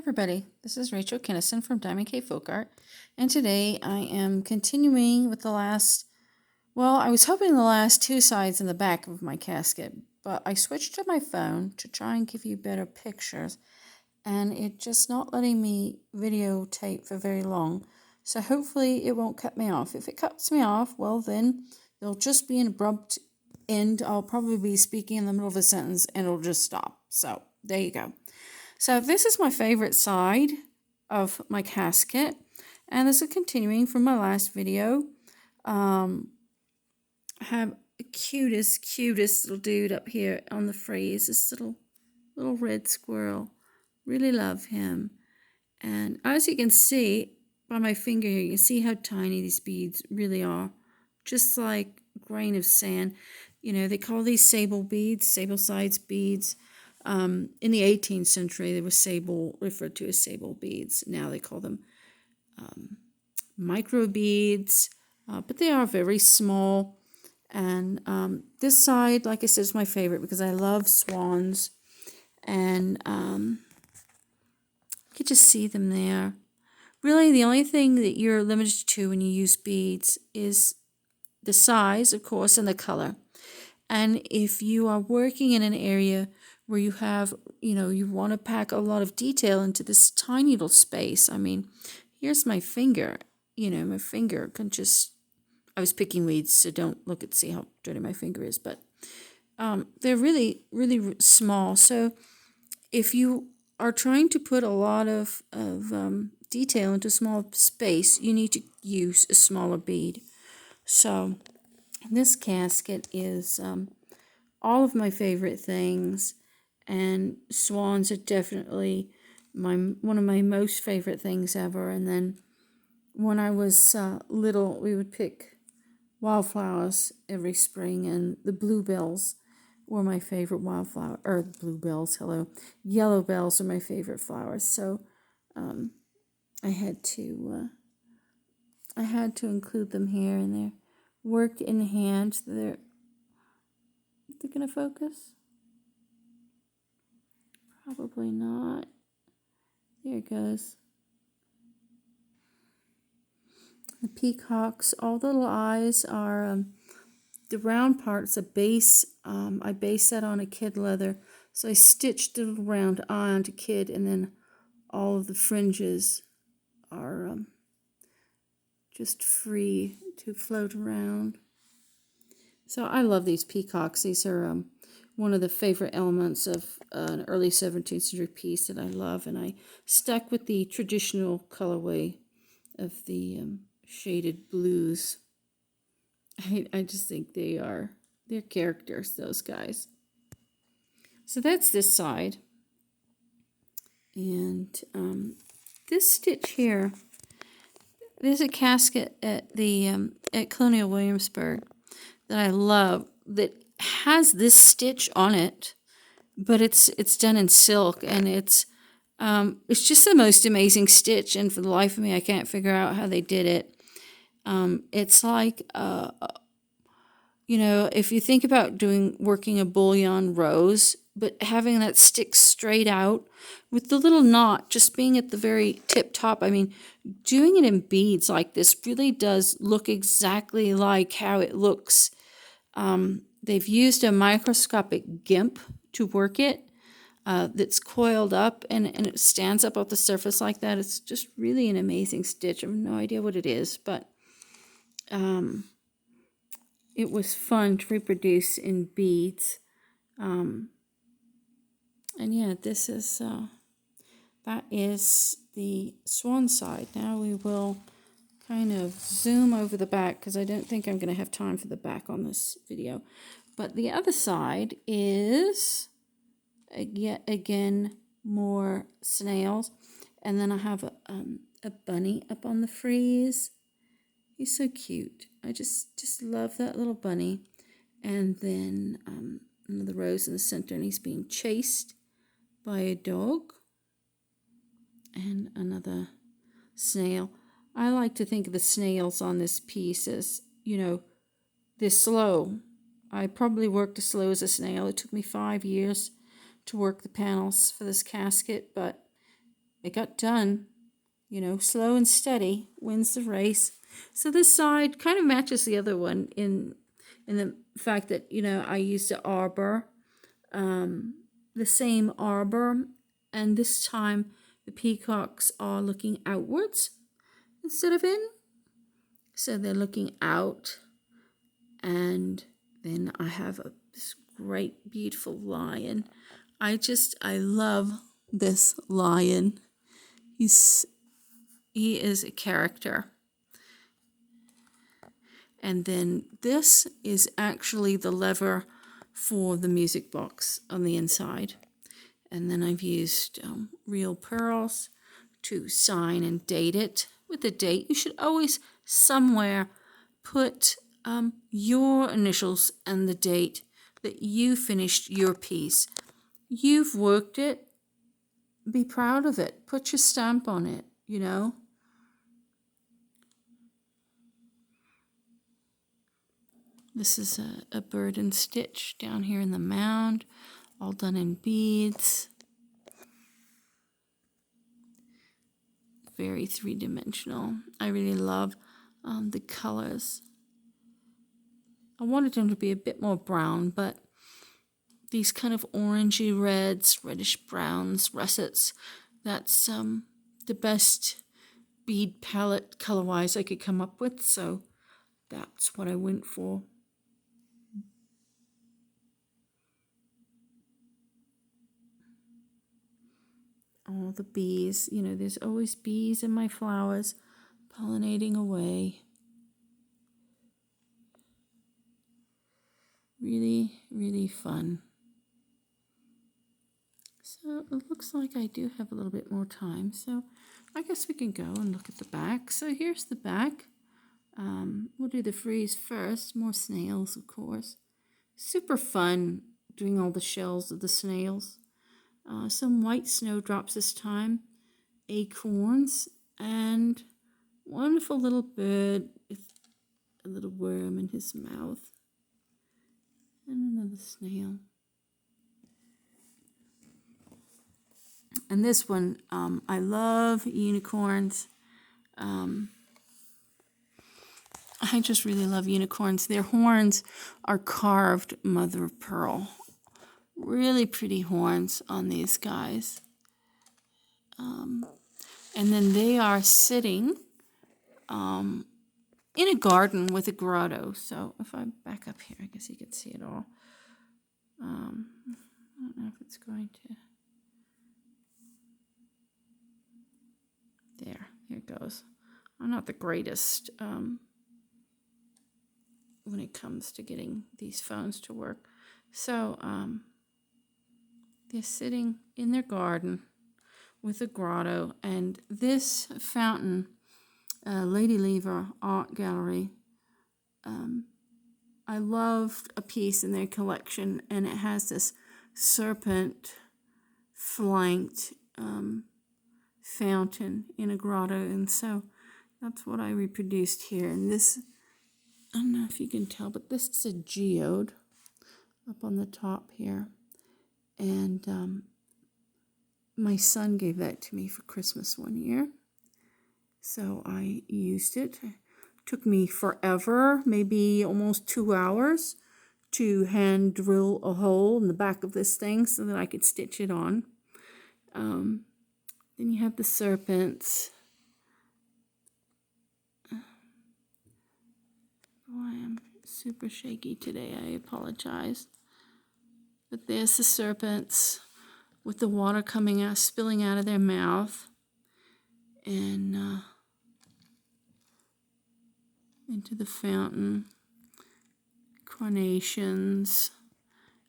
everybody, this is Rachel Kinnison from Diamond K Folk Art, and today I am continuing with the last, I was hoping the last two sides in the back of my casket, but I switched to my phone to try and give you better pictures, and it's just not letting me videotape for very long, so hopefully it won't cut me off. If it cuts me off, well then, there'll just be an abrupt end. I'll probably be speaking in the middle of a sentence and it'll just stop. So, there you go. So this is my favorite side of my casket, and this is continuing from my last video. I have the cutest little dude up here on the frieze, this little red squirrel. Really love him. And as you can see by my finger here, you can see how tiny these beads really are. Just like a grain of sand. You know, they call these sable beads, sable sides beads. In the 18th century, they were referred to as sable beads. Now they call them micro beads, but they are very small. And this side, like I said, is my favorite because I love swans, and you can just see them there. Really, the only thing that you're limited to when you use beads is the size, of course, and the color. And if you are working in an area where you have, you want to pack a lot of detail into this tiny little space. I mean, here's my finger. My finger can just, I was picking weeds, so don't look see how dirty my finger is. But they're really, really small. So if you are trying to put a lot of detail into a small space, you need to use a smaller bead. So this casket is all of my favorite things, and swans are definitely one of my most favorite things ever. And then when I was little, we would pick wildflowers every spring, and the bluebells were my favorite wildflower, or bluebells, yellow bells are my favorite flowers. So I had to include them here, and they're work in hand. They're gonna focus? Probably not. There it goes. The peacocks, all the little eyes are the round parts, a base. I base that on a kid leather. So I stitched the little round eye onto kid, and then all of the fringes are just free to float around. So I love these peacocks. These are one of the favorite elements of an early 17th century piece that I love, and I stuck with the traditional colorway of the shaded blues. I just think they're characters, those guys. So that's this side. And this stitch here, there's a casket at the at Colonial Williamsburg that I love that has this stitch on it, but it's done in silk, and it's just the most amazing stitch, and for the life of me I can't figure out how they did it. It's like if you think about working a bullion rose, but having that stick straight out with the little knot just being at the very tip top. I mean, doing it in beads like this really does look exactly like how it looks. They've used a microscopic gimp to work it that's coiled up, and it stands up off the surface like that. It's just really an amazing stitch. I have no idea what it is, but it was fun to reproduce in beads. And yeah, this is that is the swan side. Now we will kind of zoom over the back because I don't think I'm going to have time for the back on this video. But the other side is yet again more snails, and then I have a bunny up on the frieze. He's so cute. I just love that little bunny. And then another rose in the center, and he's being chased by a dog. And another snail. I like to think of the snails on this piece as, they're slow. I probably worked as slow as a snail. It took me 5 years to work the panels for this casket, but it got done. Slow and steady wins the race. So this side kind of matches the other one in the fact that, I used the arbor, the same arbor, and this time the peacocks are looking outwards instead of in. So they're looking out, and then I have this great, beautiful lion. I love this lion. He is a character. And then this is actually the lever for the music box on the inside. And then I've used real pearls to sign and date it with a date. You should always somewhere put your initials and the date that you finished your piece. You've worked it. Be proud of it. Put your stamp on it, This is a bird and stitch down here in the mound, all done in beads. Very three-dimensional. I really love the colors. I wanted them to be a bit more brown, but these kind of orangey reds, reddish browns, russets, that's the best bead palette color-wise I could come up with, so that's what I went for. All the bees, there's always bees in my flowers pollinating away. Really, really fun. So it looks like I do have a little bit more time, so I guess we can go and look at the back. So here's the back. We'll do the frieze first. More snails, of course. Super fun doing all the shells of the snails. Some white snowdrops this time, acorns, and wonderful little bird with a little worm in his mouth. And another snail. And this one, I love unicorns. I just really love unicorns. Their horns are carved mother of pearl. Really pretty horns on these guys. And then they are sitting in a garden with a grotto. So if I back up here, I guess you can see it all. I don't know if it's going to. There it goes. I'm not the greatest when it comes to getting these phones to work. So they're sitting in their garden with a grotto, and this fountain, Lady Lever Art Gallery, I loved a piece in their collection, and it has this serpent flanked fountain in a grotto, and so that's what I reproduced here. And this, I don't know if you can tell, but this is a geode up on the top here, and my son gave that to me for Christmas one year, so I used it. It took me forever, maybe almost 2 hours, to hand drill a hole in the back of this thing so that I could stitch it on. Then you have the serpents. Boy, I'm super shaky today. I apologize. But there's the serpents with the water coming out, spilling out of their mouth, and into the fountain. Carnations,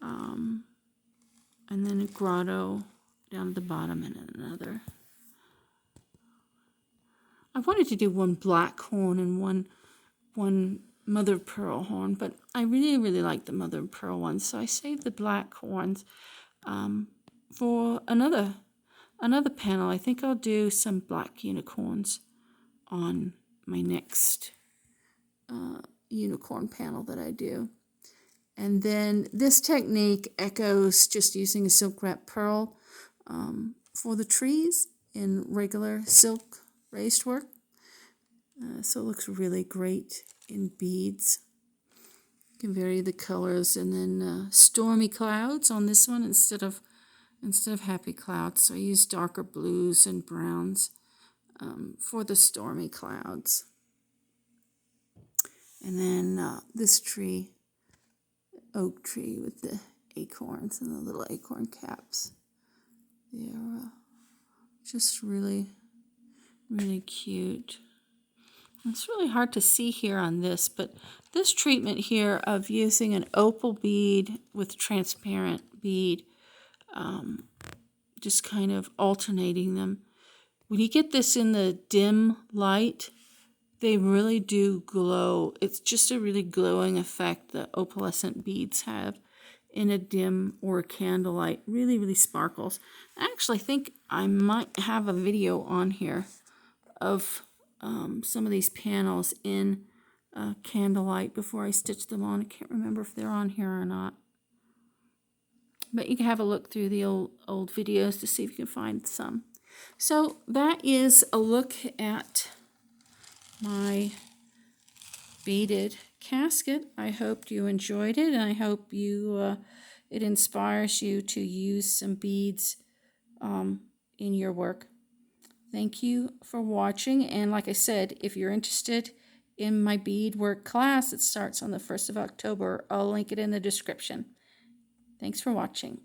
and then a grotto down at the bottom, and another. I wanted to do one black horn and one mother of pearl horn, but I really, really like the mother of pearl ones, so I saved the black horns for another panel. I think I'll do some black unicorns on my next unicorn panel that I do. And then this technique echoes just using a silk wrap pearl for the trees. in regular silk raised work. So it looks really great in beads. You can vary the colors, and then stormy clouds on this one instead of happy clouds. So I use darker blues and browns for the stormy clouds. And then this tree, oak tree with the acorns and the little acorn caps. They're just really, really cute. It's really hard to see here on this, but this treatment here of using an opal bead with transparent bead, just kind of alternating them. When you get this in the dim light, they really do glow. It's just a really glowing effect that opalescent beads have in a dim or candlelight. Really, really sparkles. I actually think I might have a video on here of some of these panels in candlelight before I stitch them on. I can't remember if they're on here or not. But you can have a look through the old videos to see if you can find some. So that is a look at my beaded casket. I hope you enjoyed it, and I hope you it inspires you to use some beads in your work. Thank you for watching, and like I said, if you're interested in my beadwork class, it starts on the 1st of October. I'll link it in the description. Thanks for watching.